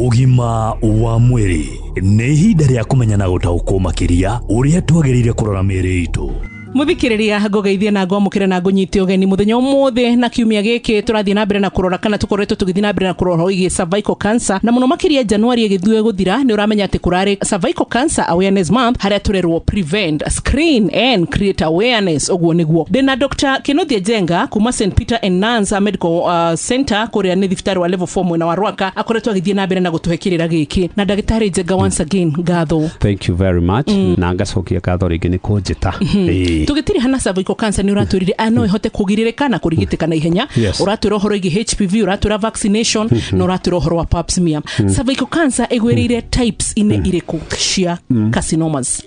Ugima wa mwiri nĩ ihinda rĩa kũmenya na gũtaũkwo makĩria ũrĩa twagĩrĩire kũrora mĩĩrĩ itũ. Muthikiriria ngogeithia na ngwamukire na ngunyite ugeni muthenya umuthe na kiumia giki turathie na mbere na kurora kana tukoretwo tugithie na mbere na kurora igi cervical cancer na muno makiria January igithue guthira ni uramenya ati kurari cervical cancer awareness month haria turerwo prevent, screen and create awareness. Oguo niguo ndina Dr. Kenothia Jenga kuma St Peter and Nance Medical Center kuria ni thibitari wa level 4 mwena wa Rwaka akoretwo agithie na mbere na gutuhekirira giki na ndagitari Jenga once again gatho. Thank you very much. Na ngacokia gatho ringi ni kunjita. Tugitiri hana cervical cancer ni uratwirire ano ihote kugiririka na kurigitika na ihenya. Uratwira horo igi HPV, uratwira vaccination, na uratwira horo wa pap smear. Cervical cancer igwirire types ine iriku cia carcinomas.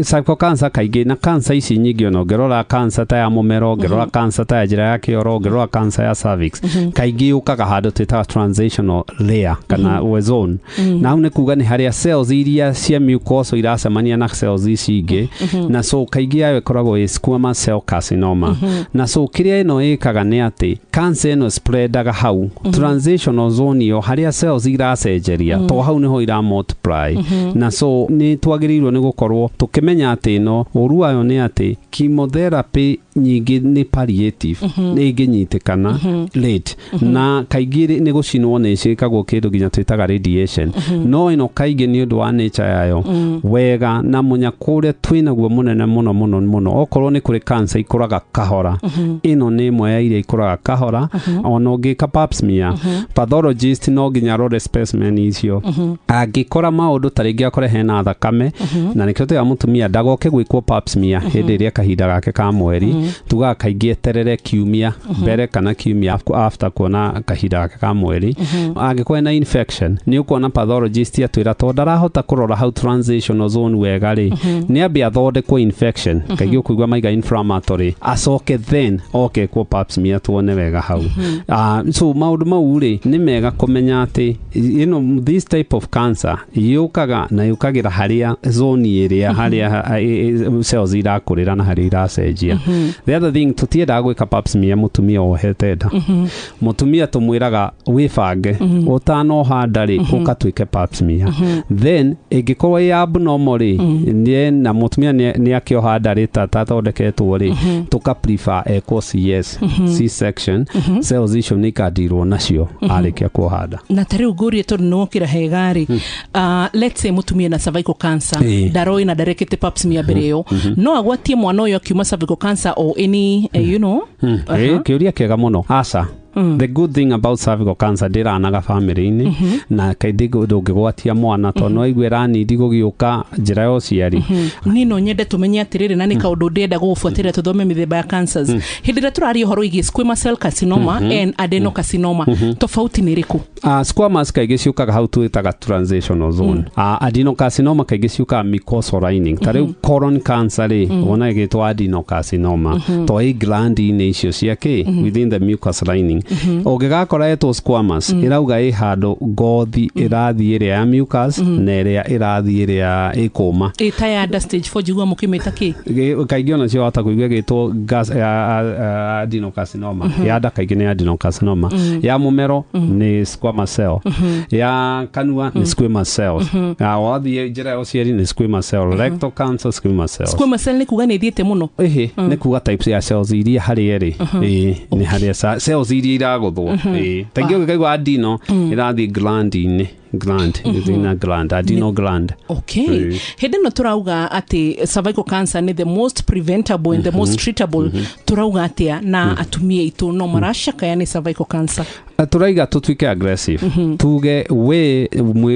Cervical cancer kaigi na cancer ici nyingi ono gerora cancer ta ya mumero, gerora cancer ta ya njira ya kioro, gerora cancer ya cervix. Kaigi ukaga handu twita transitional layer kana zone. Na hau ni kuga ni haria cells iria cia mucosa iracemania na cells ici ingi na so kaigi yayo ikoragwo squamous cell carcinoma. Na so kiria ino ikaga ni ati cancer ino spreadaga hau transitional zone yo haria cells iracenjeria to hau niho ira multiply. Na so ni twagirirwo ni gukorwo tukimenya ati no urua yo ni ati chemotherapy nyingi ni palliative ni inginyitikana late na kaigi ni gucinwo ni cikagwo kindu ginya twitaga radiation. No ino kaigi ni undu wa nature yayo wega na munya kuria twinaguo munene muno okorwo ni kuri cancer ikuraga kahora. Ino ni imwe ya iria ikuraga kahora. Ono ngika pap smear pathologist no ginya rore specimen icio agikora maundu taringi akore hena thakame na nikio twa mutumia ndagoke gwikwo pap smear hindi iria kahinda gake ka mweri tuga kaingi eterere kiumia mbere kana kiumia after kuona kahinda gake ka mweri. Angikwa na infection ni ukuona pathologist atwira to ndarahota kurora how transitional zone wega ri ni ambia thondekwo infection kaingi ukuigwa maiga inflammatory acoke then okay kwa pap smear tuone wega hau. So maundu mau ri ni mega kumenya ati this type of cancer yukaga na yukagira haria zone iria haria cells irakurira na haria iracenjia. The other thing tutienda gwika pap smear mutumia ohete nda. Mutumia tumwiraga wifange utano handa ri ukatwike pap smear. Then igikorwo ya abnormal ni na mutumia ni akioha nda ri tathondeketwo ri tuka prefer echo CS C-section cells icio ni kadirwo nacio arikia kuhanda. Na tari nguri tondu no kira hegari let's say mutumia na cervical cancer daroi na darekete pap smear bereo no agwatie mwana uyo akiuma cervical cancer or any you know kiuria kega muno asa. The good thing about cervical cancer ndiranaga family-ini na kaindi ndungigwatia mwana to no igwira nindi gugiuka njira yo ciari. Nino nyende tumenye atiriri na ni kaundu ndenda gubuatira tuthome mithemba ya cancers. Hindira turari horo igi squamous cell carcinoma and adenocarcinoma tofauti ni riku? Squamous kaigi ciukaga hau twitaga transitional zone. Adenocarcinoma kaigi ciukaga mucosal lining. Tari colon cancer ri wona igitwa adenocarcinoma to i gland ini icio ciake within the mucous lining. Ogigakora eto squamous irauga i hando gothi irathi iria ya mucus na iria irathi iria ikoma itaya stage 4 jigwa mukimeta ki kaigi ona cio hata kuigwa gitwo adenocarcinoma ya nda kaigi ni adenocarcinoma ya mumero ni squamous cell ya kanua ni squamous cells ya wathi njira ociari ni squamous cell rectal cancer squamous cells. Squamous cell ni kuga ni thiete muno ni kuga types ya cells iria hari eri ni hari cells iria iragothwo taingi ukigwa adeno irathi gland-ini gland adeno gland. Okay. Hede no turauga ati cervical cancer ni the most preventable and the most treatable turauga atia na atumia itu no marashaka yani cervical cancer turaiga tutwike aggressive tuge we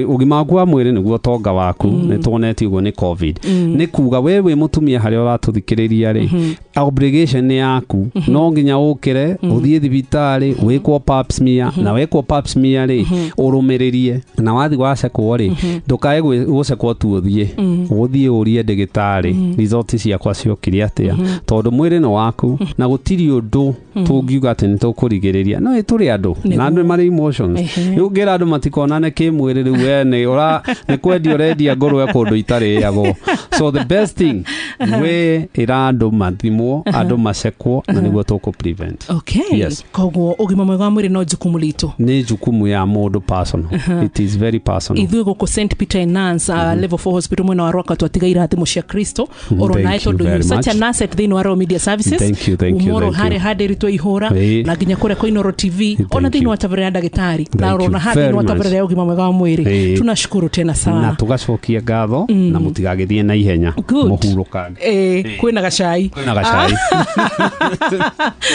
ugima gwa mwiri niguo tonga waku ni tuoneti ugo ni covid ni kuga we mutumia hari uratuthikiriria ri obligation ni yaku no nginya ukire uthie thibitari wikwo pap smear na wekwo pap smear ri urumiririe na wathi gwacekwo ri ndukae gucekwo tu uthie urie ndagitari result ciakwa ciokire atia tondu mwiri no waku na gutiri undu tungiuga ati ni tukurigiriria no ituri andu na andu mari emotions ngira andu matikonane kimwiri riu wene ora ni kwendi already ngorwe kundu itari yago. So the best thing we ira andu mathimwo andu macekwo na niguo tuku prevent. Okay. Yes. Koguo ugima mwega wa mwiri no jukumu litu. Ni jukumu ya mundu personal. It is is very personal. Ithuĩ gũkũ St Peter and Nance level 4 hospital mwena wa Rwaka twatiga irathimo cia Kristo oronae tondu you such an asset thĩinĩ wa Royal Media Services. Thank you. Umoro harĩ handĩ ritũ ihũra na nginya kũrĩa kwa Inoro TV ona thĩinĩ wa tabarĩra ya ndagĩtarĩ na orona handĩ wa tabarĩra ya ũgima mwega wa mwĩrĩ. Tunashukuru tena sana na tugacokia ngatho na mutigagithie na ihenya muhurũkange. Kwĩna gacai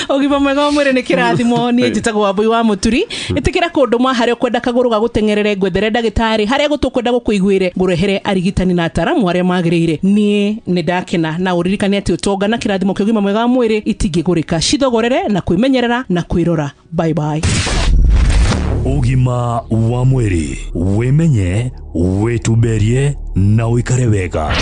ũgima mwega wa mwĩrĩ nĩ kĩrathimo. Niĩ njĩtagwo Wambui wa Mũturi. Ĩtĩkĩra kũndũ mwa harĩa ũkwenda kagũrũ ga gũteng'erere gwethere ndagĩtarĩ harĩa gũtũkwenda gũkũiguĩre ngũrehere arigitani na ataramu arĩa magĩrĩire. Niĩ nĩ ndakena na ũririkane atĩ ũtonga na kĩrathimo kĩa ũgima mwega wa mwĩrĩ itingĩgũrĩka. Cithogorere na kwĩmenyerera na kwĩrora. Bye bye. Ũgima wa mwĩrĩ, wĩmenye, wĩtumberie na ũikare wega.